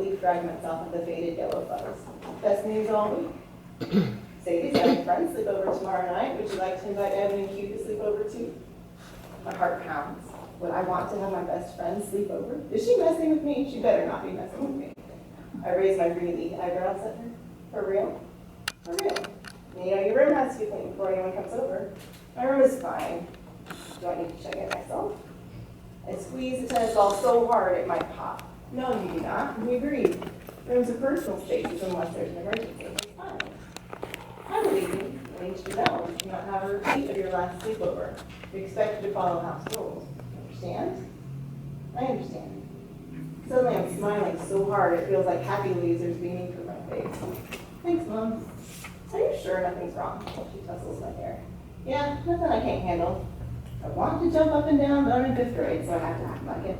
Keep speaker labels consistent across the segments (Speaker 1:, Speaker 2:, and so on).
Speaker 1: leaf fragments off of the faded yellow fuzz. Best news all week. Sadie's having friends sleep over tomorrow night. Would you like to invite Evan and Q to sleep over too? My heart pounds. Would I want to have my best friend sleep over? Is she messing with me? She better not be messing with me. I raise my really eyebrows at her. For real? For real. You know, your room has to be clean before anyone comes over. My room is fine. Do I need to check it myself? I squeeze the tennis ball so hard it might pop. No, you do not. We agreed. Rooms are personal spaces unless there's an emergency. It's fine. I believe you. Arrange to know. You do not have a repeat of your last sleepover. You expect to follow house rules. Understand? I understand. Suddenly I'm smiling so hard it feels like happy lasers beaming through my face. Thanks, Mom. Are you sure nothing's wrong? She tussles my hair. Yeah, nothing I can't handle. I want to jump up and down, but I'm in 5th grade, so I have to act like it.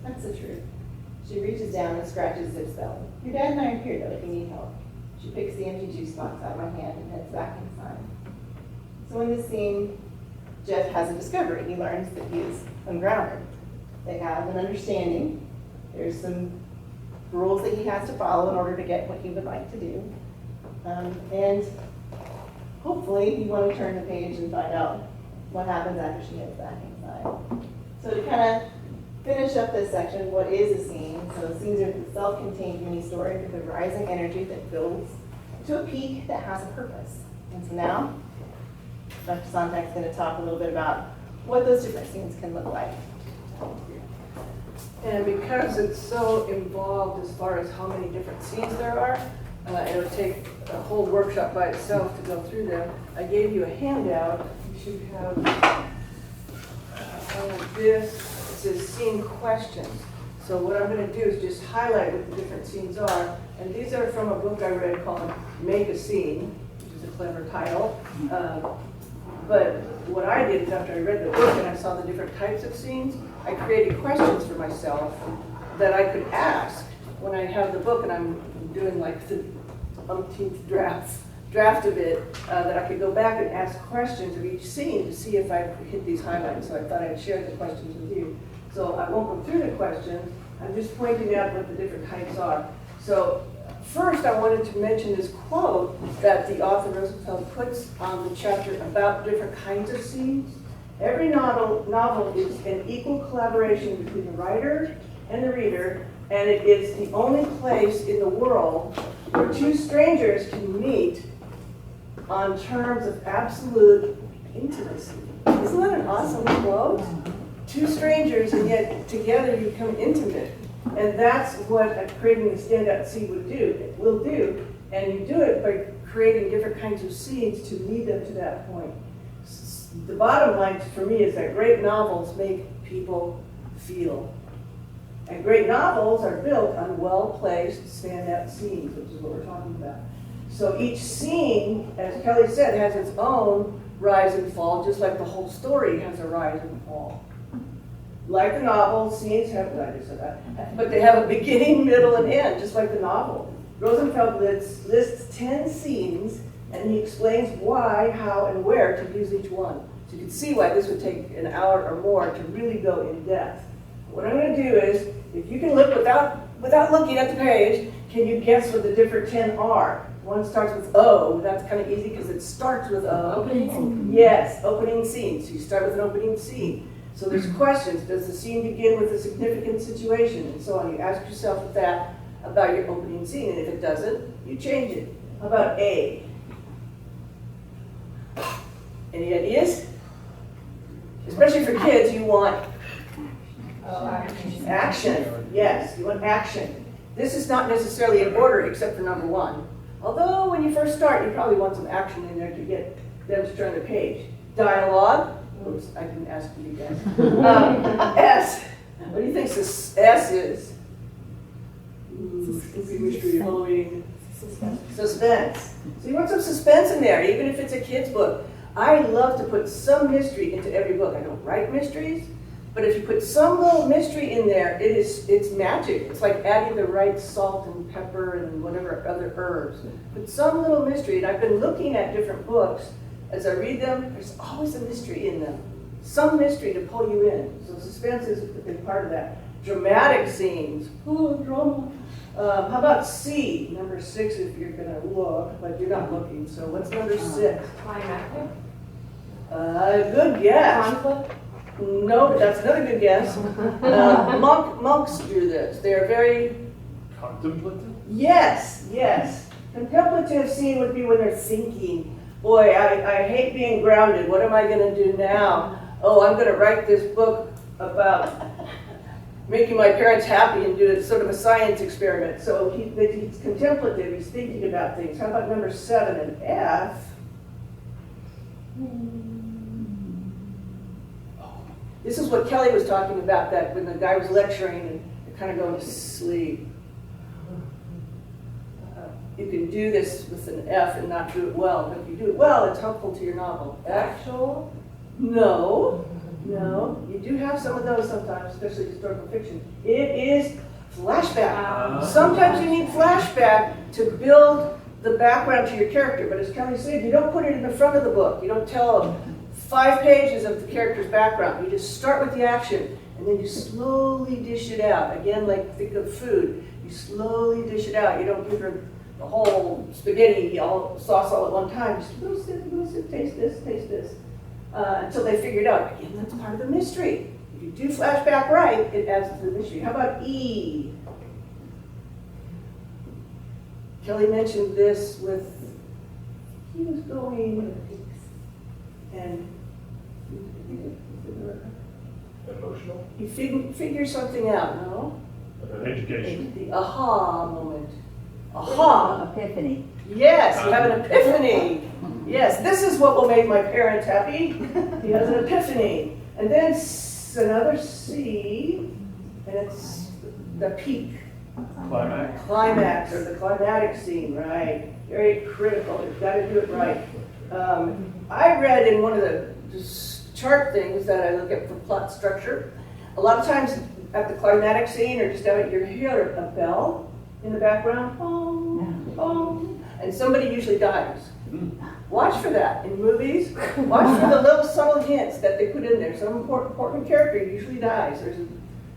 Speaker 1: That's the truth. She reaches down and scratches Zip's belly. Your dad and I are here, though, if you need help. She picks the empty juice box out of my hand and heads back inside. So in this scene, Jeff has a discovery. He learns that he is ungrounded. They have an understanding. There's some rules that he has to follow in order to get what he would like to do. And hopefully you want to turn the page and find out what happens after she heads back inside. So to kind of finish up this section, what is a scene? So scenes are the self-contained mini-story with a rising energy that builds to a peak that has a purpose. And so now, Dr. Sontag is going to talk a little bit about what those different scenes can look like.
Speaker 2: And because it's so involved as far as how many different scenes there are, it would take a whole workshop by itself to go through them. I gave you a handout. You should have this. It says scene questions. So what I'm going to do is just highlight what the different scenes are. And these are from a book I read called Make a Scene, which is a clever title. But what I did is after I read the book and I saw the different types of scenes, I created questions for myself that I could ask when I have the book and I'm doing like the umpteenth draft of it, that I could go back and ask questions of each scene to see if I hit these highlights. So I thought I'd share the questions with you. So I won't go through the questions. I'm just pointing out what the different types are. So first, I wanted to mention this quote that the author Rosenfeld puts on the chapter about different kinds of scenes. Every novel is an equal collaboration between the writer and the reader, and it is the only place in the world where two strangers can meet on terms of absolute intimacy. Isn't that an awesome quote? Two strangers, and yet together you become intimate. And that's what creating the standout scene will do. And you do it by creating different kinds of scenes to lead them to that point. The bottom line for me is that great novels make people feel. And great novels are built on well-placed standout scenes, which is what we're talking about. So each scene, as Kelly said, has its own rise and fall, just like the whole story has a rise and fall. Like the novel, scenes have, I just said that, but they have a beginning, middle, and end, just like the novel. Rosenfeld lists 10 scenes, and he explains why, how, and where to use each one. So you can see why this would take an hour or more to really go in depth. What I'm going to do is, if you can look without looking at the page, can you guess what the different 10 are? One starts with O. That's kind of easy because it starts with O.
Speaker 3: Opening scene.
Speaker 2: Yes, opening scene. So you start with an opening scene. So there's questions. Does the scene begin with a significant situation? And so on. You ask yourself that about your opening scene. And if it doesn't, you change it. How about A? Any ideas? Especially for kids, you want action. Yes, you want action. This is not necessarily in order except for number 1. Although when you first start, you probably want some action in there to get them to turn the page. Dialogue. Oops, I didn't ask you guys. S. What do you think S is? Spooky mystery, Halloween. Suspense. So you want some suspense in there, even if it's a kid's book. I love to put some mystery into every book. I don't write mysteries, but if you put some little mystery in there, it's magic. It's like adding the right salt and pepper and whatever other herbs. Put some little mystery, and I've been looking at different books. As I read them, there's always a mystery in them. Some mystery to pull you in. So suspense is a big part of that. dramatic scenes. Oh, drama. How about C, number 6 if you're gonna look, but you're not looking, so what's number 6?
Speaker 3: Climactic?
Speaker 2: Good guess.
Speaker 3: Conflict?
Speaker 2: No, but that's another good guess. Monks do this. They are very...
Speaker 4: Contemplative?
Speaker 2: Yes, yes. Contemplative scene would be when they're thinking, boy, I hate being grounded. What am I going to do now? Oh, I'm going to write this book about making my parents happy and do it sort of a science experiment. So he's contemplative. He's thinking about things. How about number 7 and F? This is what Kelly was talking about, that when the guy was lecturing and they're kind of going to sleep. You can do this with an F and not do it well, but if you do it well, it's helpful to your novel.
Speaker 3: Actual?
Speaker 2: No, no. You do have some of those sometimes, especially historical fiction. It is flashback. Sometimes you need flashback to build the background to your character, but as Kelly said, you don't put it in the front of the book. You don't tell 5 pages of the character's background. You just start with the action, and then you slowly dish it out. Again, like think of food. You slowly dish it out. You don't give her the whole spaghetti, all sauce all at one time. Just go sit, taste this, until they figure it out. Again, that's part of the mystery. If you do flashback right, it adds to the mystery. How about E? Kelly mentioned this with, he was going, and
Speaker 4: Emotional?
Speaker 2: he figures something out, no?
Speaker 4: Education?
Speaker 2: The aha moment. Aha!
Speaker 5: Epiphany.
Speaker 2: Yes, you have an epiphany. Yes, this is what will make my parents happy. He has an epiphany. And then another C, and it's the peak.
Speaker 4: Climax?
Speaker 2: Climax, or the climatic scene, right? Very critical. You've got to do it right. I read in one of the chart things that I look at for plot structure, a lot of times at the climatic scene or just out at your hear a bell in the background, boom, boom, and somebody usually dies. Watch for that in movies. Watch for the little subtle hints that they put in there. Some important character usually dies or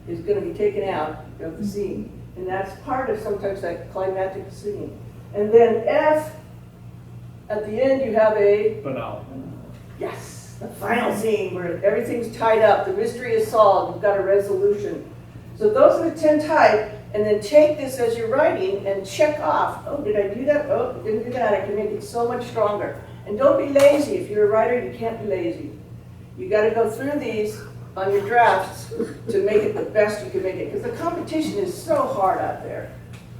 Speaker 2: is going to be taken out of the scene. And that's part of sometimes that climactic scene. And then F, at the end you have a...
Speaker 4: Finale.
Speaker 2: Yes, the final scene where everything's tied up, the mystery is solved, you've got a resolution. So those are the 10 types, and then take this as you're writing and check off. Oh, did I do that? Oh, didn't do that. I can make it so much stronger. And don't be lazy. If you're a writer, you can't be lazy. You got to go through these on your drafts to make it the best you can make it, because the competition is so hard out there.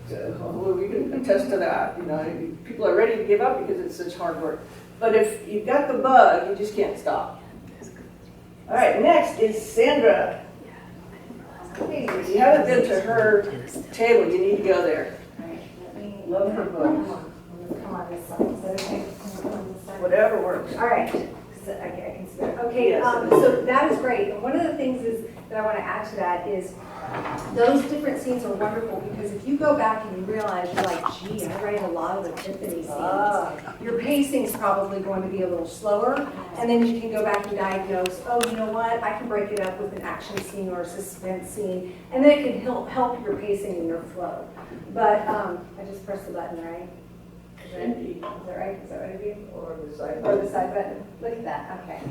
Speaker 2: So, we can attest to that. You know, people are ready to give up because it's such hard work. But if you've got the bug, you just can't stop. All right, next is Sandra. If you haven't been to her table, you need to go there. Love her book.
Speaker 3: Come on this side. Is that okay? Come on this side.
Speaker 2: Whatever works.
Speaker 3: All right. So, I can see that. Okay,
Speaker 2: Yes.
Speaker 3: so that is great. And one of the things is that I want to add to that is those different scenes are wonderful because if you go back and you realize you're like, gee, I write a lot of epiphany scenes. Your pacing's probably going to be a little slower, and then you can go back and diagnose, oh, you know what, I can break it up with an action scene or a suspense scene, and then it can help your pacing and your flow. But I just pressed the button, right? Is that right? Is that right of you?
Speaker 2: Or the side.
Speaker 3: Or the side button. Look at that. Okay.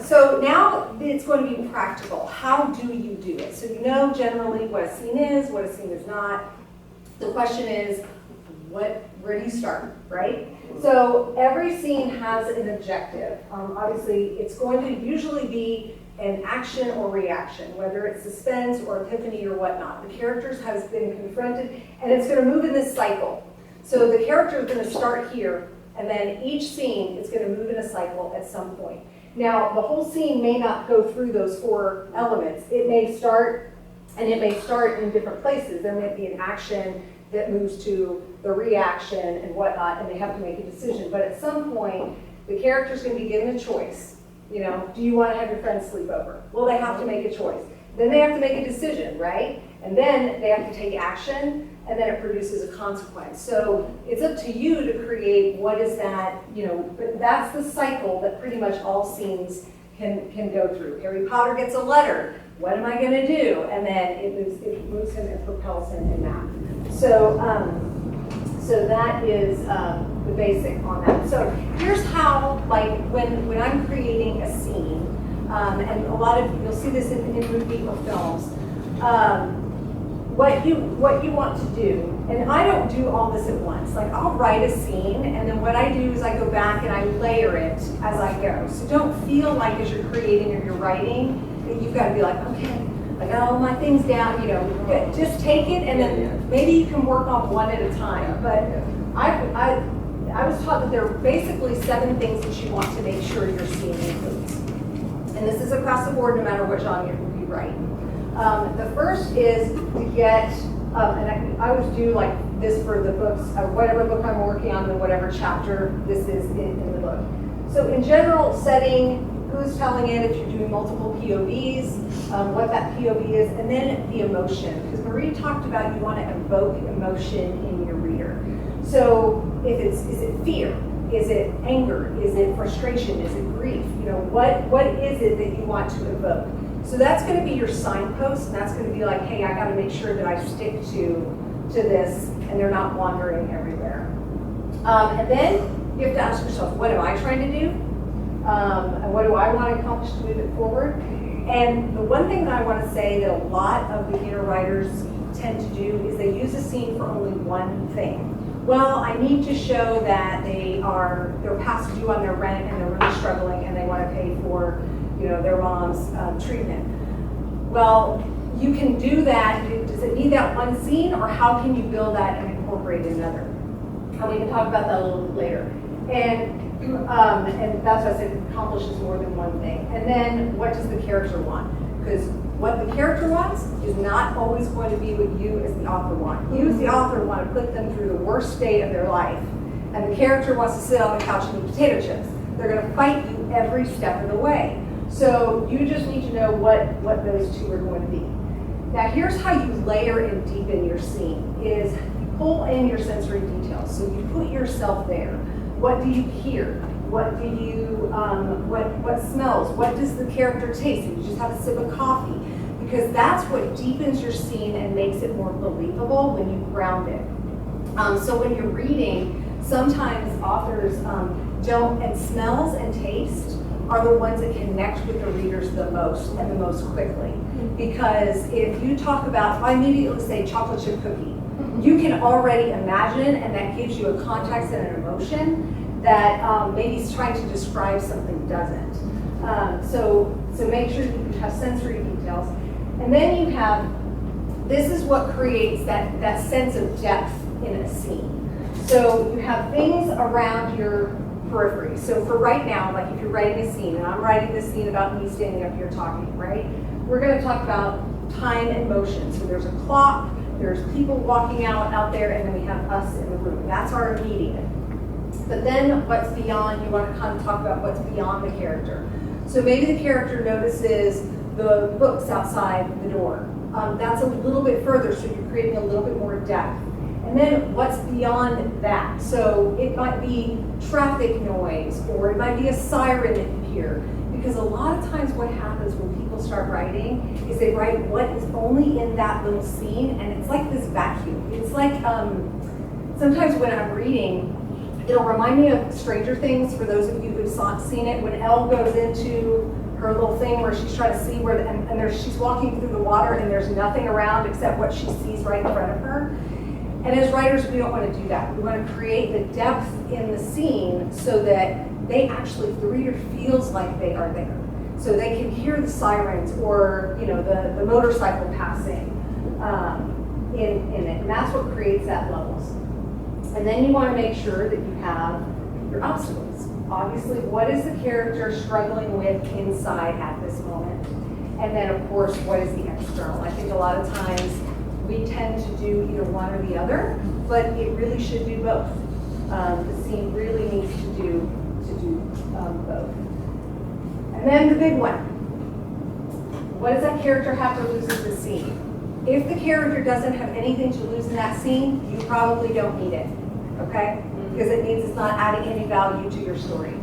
Speaker 3: So now it's going to be practical. How do you do it? So you know generally what a scene is, what a scene is not. The question is, where do you start, right? So every scene has an objective. Obviously, it's going to usually be an action or reaction, whether it's suspense or epiphany or whatnot. The characters have been confronted, and it's going to move in this cycle. So the character is going to start here, and then each scene is going to move in a cycle at some point. Now, the whole scene may not go through those 4 elements. It may start, and it may start in different places. There may be an action that moves to the reaction and whatnot, and they have to make a decision. But at some point, the character's going to be given a choice. You know, do you want to have your friends sleep over? Well, they have to make a choice. Then they have to make a decision, right? And then they have to take action, and then it produces a consequence. So it's up to you to create what is that, you know, but that's the cycle that pretty much all scenes can go through. Harry Potter gets a letter. what am I gonna do? And then it moves him and propels him in that. So, so that is the basic on that. So here's how, like, when I'm creating a scene, and a lot of, you'll see this in movie or films, what you want to do, and I don't do all this at once. Like, I'll write a scene, and then what I do is I go back and I layer it as I go. So don't feel like as you're creating or you're writing, that you've got to be like, okay, I got all my things down, you know, just take it, and then maybe you can work on one at a time. But I was taught that there are basically 7 things that you want to make sure your scene includes. And this is across the board, no matter what genre you write. The first is to get, and I always do like this for the books, whatever book I'm working on, and whatever chapter this is in the book. So in general, setting, who's telling it, if you're doing multiple POVs, what that POV is, and then the emotion. Because Marie talked about you want to evoke emotion in your reader. So if is it fear? Is it anger? Is it frustration? Is it grief? You know, what is it that you want to evoke? So that's going to be your signpost, and that's going to be like, hey, I got to make sure that I stick to this, and they're not wandering everywhere. And then you have to ask yourself, what am I trying to do? And what do I want to accomplish to move it forward? And the one thing that I want to say that a lot of beginner writers tend to do is they use a scene for only one thing. Well, I need to show that they're past due on their rent and they're really struggling and they want to pay for, you know, their mom's treatment. Well, you can do that. Does it need that one scene, or how can you build that and incorporate another? And we can talk about that a little bit later. And that's why I said it accomplishes more than one thing. And then what does the character want? Because what the character wants is not always going to be what you as the author want. You as the author want to put them through the worst day of their life, and the character wants to sit on the couch and eat potato chips. They're going to fight you every step of the way. So you just need to know what those two are going to be. Now here's how you layer and deepen your scene, is you pull in your sensory details. So you put yourself there. What do you hear? What do you, what smells? What does the character taste? You just have a sip of coffee. Because that's what deepens your scene and makes it more believable when you ground it. So when you're reading, sometimes authors don't, and smells and taste are the ones that connect with the readers the most and the most quickly. Because if you talk about, if I immediately say chocolate chip cookie, you can already imagine, and that gives you a context and an emotion that maybe it's trying to describe something doesn't. So make sure you have sensory details. And then you have, this is what creates that sense of depth in a scene. So you have things around your periphery. So for right now, like if you're writing a scene, and I'm writing this scene about me standing up here talking, right? We're going to talk about time and motion. So there's a clock, there's people walking out there, and then we have us in the room. That's our immediate. But then what's beyond, you want to kind of talk about what's beyond the character. So maybe the character notices the books outside the door. That's a little bit further, so you're creating a little bit more depth. And then what's beyond that? So it might be traffic noise, or it might be a siren that you hear. Because a lot of times what happens when people start writing is they write what is only in that little scene, and it's like this vacuum. It's like, sometimes when I'm reading, it'll remind me of Stranger Things, for those of you who've seen it, when Elle goes into her little thing where she's trying to see where, and she's walking through the water and there's nothing around except what she sees right in front of her. And as writers, we don't want to do that. We want to create the depth in the scene so that they actually, the reader feels like they are there. So they can hear the sirens or, you know, the motorcycle passing in it. And that's what creates that levels. And then you want to make sure that you have your obstacles. Obviously, what is the character struggling with inside at this moment? And then, of course, what is the external? I think a lot of times we tend to do either one or the other, but it really should do both. The scene really needs to do both. And then the big one. What does that character have to lose in the scene? If the character doesn't have anything to lose in that scene, you probably don't need it, okay? Because it means it's not adding any value to your story.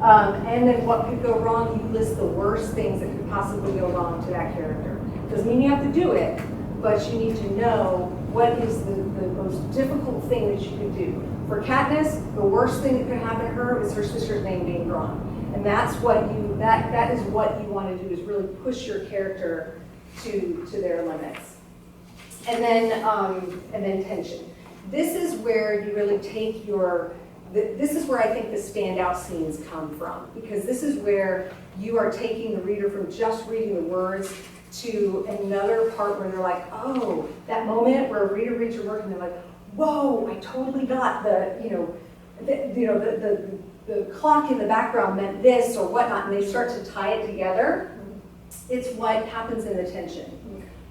Speaker 3: And then what could go wrong, you list the worst things that could possibly go wrong to that character. Doesn't mean you have to do it, but you need to know what is the most difficult thing that you could do. For Katniss, the worst thing that could happen to her is her sister's name being drawn. And that's what that is what you want to do, is really push your character to their limits. And then tension. This is where you really take this is where I think the standout scenes come from, because this is where you are taking the reader from just reading the words to another part where they're like, oh, that moment where a reader reads your work and they're like, whoa, I totally got the clock in the background meant this or whatnot, and they start to tie it together. It's what happens in the tension.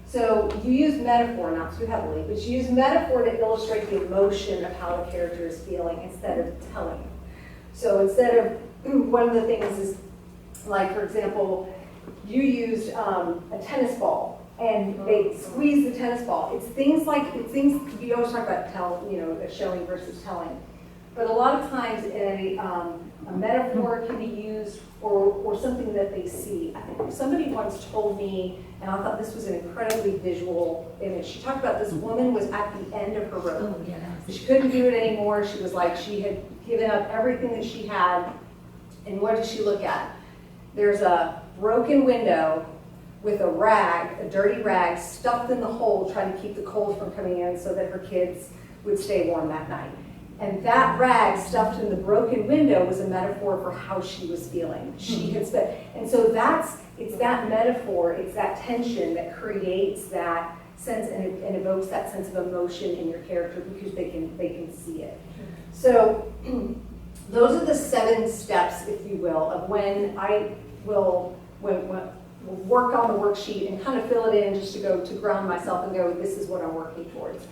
Speaker 3: So you use metaphor, not too heavily, but you use metaphor to illustrate the emotion of how the character is feeling instead of telling. So instead of, one of the things is, like, for example, you used a tennis ball and they squeeze the tennis ball. It's things, you always talk about showing versus telling. But a lot of times a metaphor can be used or something that they see. I think somebody once told me, and I thought this was an incredibly visual image. She talked about this woman was at the end of her rope. She couldn't do it anymore. She was like, she had given up everything that she had. And what did she look at? There's a broken window with a dirty rag stuffed in the hole, trying to keep the cold from coming in so that her kids would stay warm that night. And that rag stuffed in the broken window was a metaphor for how she was feeling. She had spent, and so it's that metaphor, it's that tension that creates that sense and evokes that sense of emotion in your character because they can see it. So those are the 7 steps, if you will, of when I will work on the worksheet and kind of fill it in just to ground myself and go, this is what I'm working towards.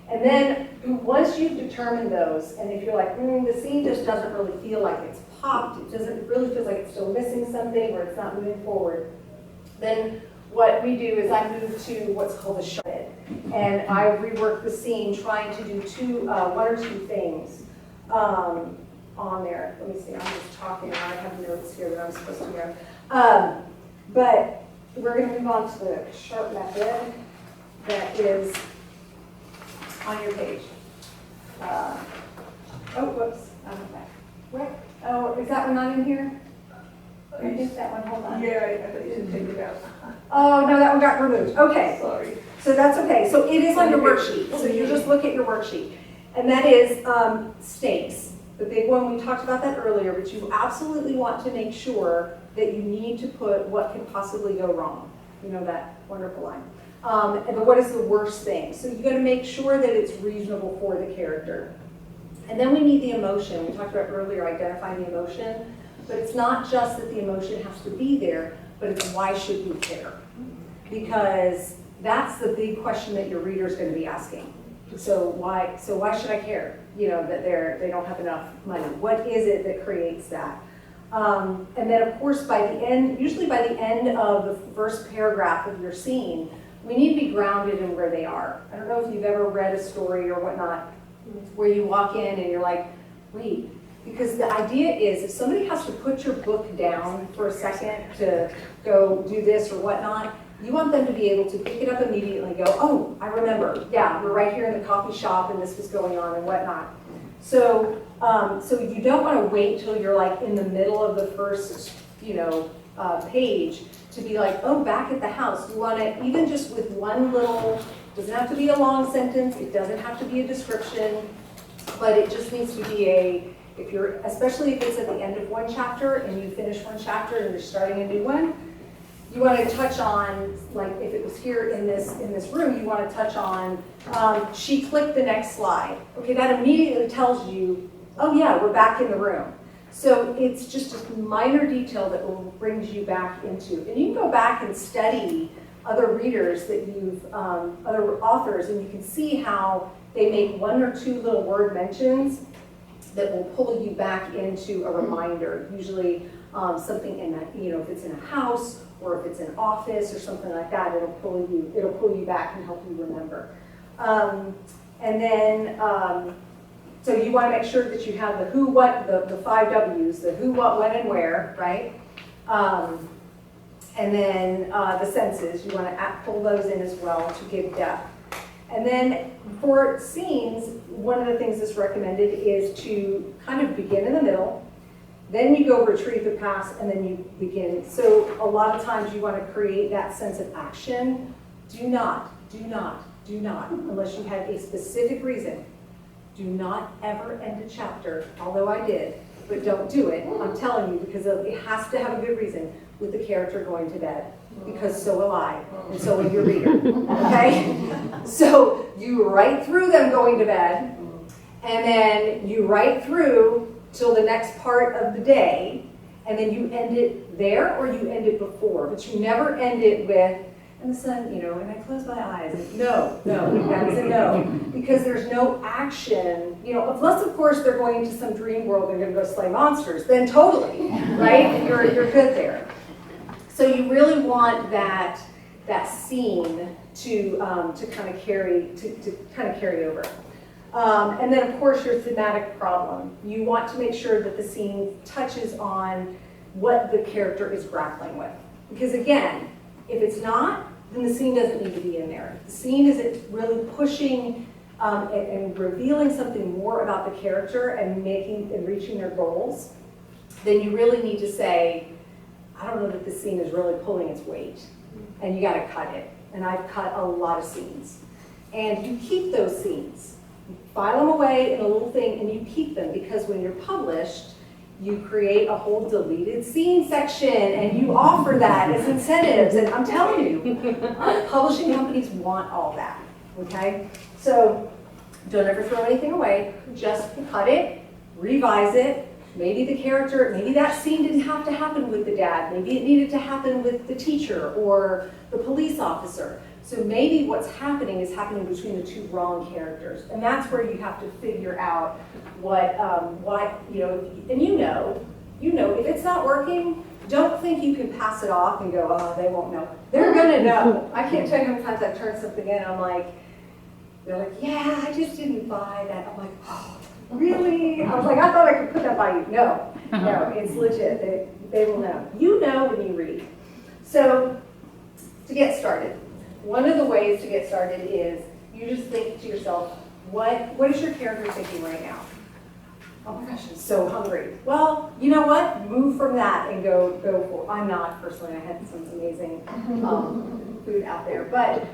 Speaker 3: And then once you've determined those, and if you're like, the scene just doesn't really feel like it's popped, it really feels like it's still missing something or it's not moving forward, then what we do is I move to what's called a shred. And I rework the scene trying to do 1 or 2 things on there. Let me see, I'm just talking, I have notes here that I'm supposed to go. But we're going to move on to the sharp method that is on your page. Whoops. Where? Oh, is that one not in here? I missed that one. Hold on.
Speaker 2: Yeah, I thought you didn't take it out.
Speaker 3: Oh, no, that one got removed. Okay.
Speaker 2: Sorry.
Speaker 3: So that's okay. So it is on your worksheet. So you just look at your worksheet. And that is stakes. The big one, we talked about that earlier, but you absolutely want to make sure that you need to put what can possibly go wrong. You know that wonderful line. But what is the worst thing? So you got to make sure that it's reasonable for the character. And then we need the emotion. We talked about earlier identifying the emotion, but it's not just that the emotion has to be there, but it's why should we care? Because that's the big question that your reader is going to be asking. So why should I care? That they don't have enough money. What is it that creates that? And then of course usually by the end of the first paragraph of your scene, we need to be grounded in where they are. I don't know if you've ever read a story or whatnot, where you walk in and you're like, wait, because the idea is if somebody has to put your book down for a second to go do this or whatnot, you want them to be able to pick it up immediately and go, oh, I remember, yeah, we're right here in the coffee shop and this was going on and whatnot. So you don't want to wait till you're like in the middle of the first, page to be like, oh, back at the house. You want to, even just with one little, doesn't have to be a long sentence, it doesn't have to be a description, but it just needs to be especially if it's at the end of one chapter and you finish one chapter and you're starting a new one, you want to touch on, like if it was here in this room, you want to touch on, she clicked the next slide. Okay, that immediately tells you, oh yeah, we're back in the room. So it's just a minor detail that will brings you back into, and you can go back and study other readers that other authors, and you can see how they make 1 or 2 little word mentions that will pull you back into a reminder. Usually something in that, if it's in a house or if it's an office or something like that, it'll pull you back and help you remember. And then So you want to make sure that you have the who, what, the 5 W's, the who, what, when, and where, right? And then the senses, you want to pull those in as well to give depth. And then for scenes, one of the things that's recommended is to kind of begin in the middle, then you go retrieve the past, and then you begin. So a lot of times you want to create that sense of action. Do not, unless you have a specific reason, do not ever end a chapter, although I did, but don't do it. I'm telling you, because it has to have a good reason, with the character going to bed, because so will I, and so will your reader, okay? So you write through them going to bed, and then you write through till the next part of the day, and then you end it there or you end it before, but you never end it with, and the sun, and I close my eyes. No, that is a no, because there's no action, unless of course they're going to some dream world, they're gonna go slay monsters, then totally, right? And you're good there. So you really want that scene to kind of carry over. And then of course your thematic problem. You want to make sure that the scene touches on what the character is grappling with. Because again, if it's not, then the scene doesn't need to be in there. If the scene is really pushing and revealing something more about the character and reaching their goals, then you really need to say, I don't know that this scene is really pulling its weight, and you gotta cut it. And I've cut a lot of scenes. And you keep those scenes. You file them away in a little thing, and you keep them, because when you're published, you create a whole deleted scene section, and you offer that as incentives. And I'm telling you, publishing companies want all that, okay? So don't ever throw anything away. Just cut it, revise it. Maybe that scene didn't have to happen with the dad. Maybe it needed to happen with the teacher or the police officer. So maybe what's happening is happening between the two wrong characters. And that's where you have to figure out why, and if it's not working, don't think you can pass it off and go, oh, they won't know. They're gonna know. I can't tell you how many times I've turned something in and I'm like, they're like, yeah, I just didn't buy that. I'm like, oh, really? I was like, I thought I could put that by you. No, it's legit. They will know. You know when you read. So to get started, one of the ways to get started is you just think to yourself, what is your character thinking right now? Oh my gosh, I'm so hungry. Well, you know what? Move from that and go for. I'm not personally. I had some amazing food out there, but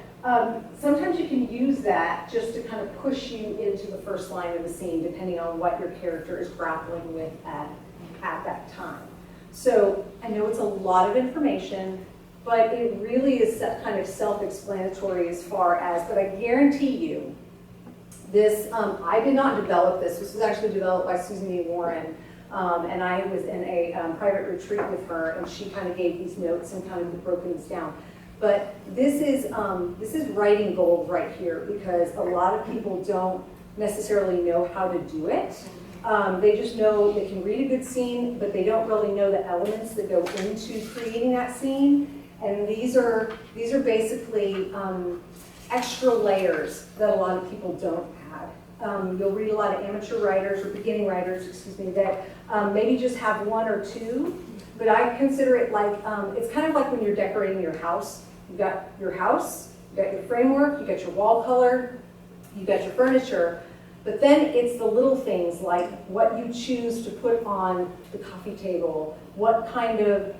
Speaker 3: sometimes you can use that just to kind of push you into the first line of the scene, depending on what your character is grappling with at that time. So I know it's a lot of information, but it really is kind of self-explanatory as far as, but I guarantee you, this, I did not develop this. This was actually developed by Susan E. Warren, and I was in a private retreat with her, and she kind of gave these notes and kind of broken this down. But this is writing gold right here, because a lot of people don't necessarily know how to do it. They just know they can read a good scene, but they don't really know the elements that go into creating that scene. And these are basically extra layers that a lot of people don't have. You'll read a lot of amateur writers or beginning writers, that maybe just have one or two. But I consider it like, it's kind of like when you're decorating your house. You've got your house, you've got your framework, you've got your wall color, you've got your furniture, but then it's the little things like what you choose to put on the coffee table, what kind of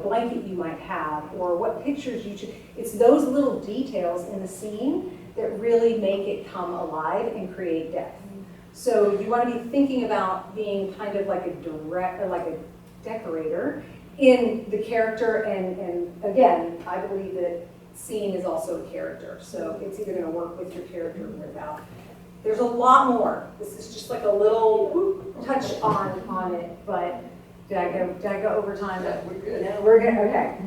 Speaker 3: blanket you might have, or what pictures you choose. It's those little details in the scene that really make it come alive and create depth. So you want to be thinking about being kind of like a decorator in the character, and again, I believe that scene is also a character, so it's either going to work with your character or without. There's a lot more. This is just like a little touch on it, but did I go over time?
Speaker 2: Yeah, we're good.
Speaker 3: No, we're good, okay.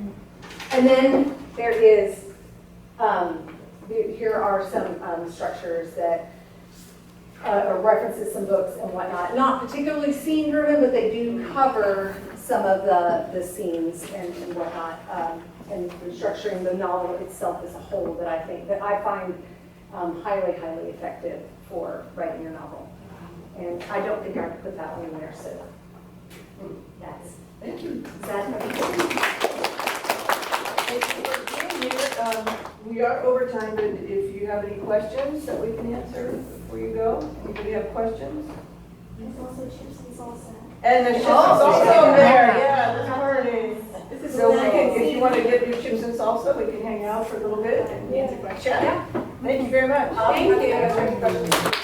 Speaker 3: And then there is, here are some structures that or references some books and whatnot. Not particularly scene driven, but they do cover some of the scenes and whatnot, and structuring the novel itself as a whole that I find highly, highly effective for writing your novel. And I don't think I could put that one in there, so that's,
Speaker 2: Thank you.
Speaker 3: is that
Speaker 2: Thank you for being here. We are over time, but if you have any questions that we can answer before you go, anybody have questions?
Speaker 5: There's also chips and salsa.
Speaker 2: And the chips is
Speaker 3: Oh,
Speaker 2: also
Speaker 3: yeah.
Speaker 2: there, yeah, this morning.
Speaker 1: This is
Speaker 2: So we can, if you want to get your chips and salsa, we can hang out for a little bit and chat. Thank you very much.
Speaker 3: Thank you.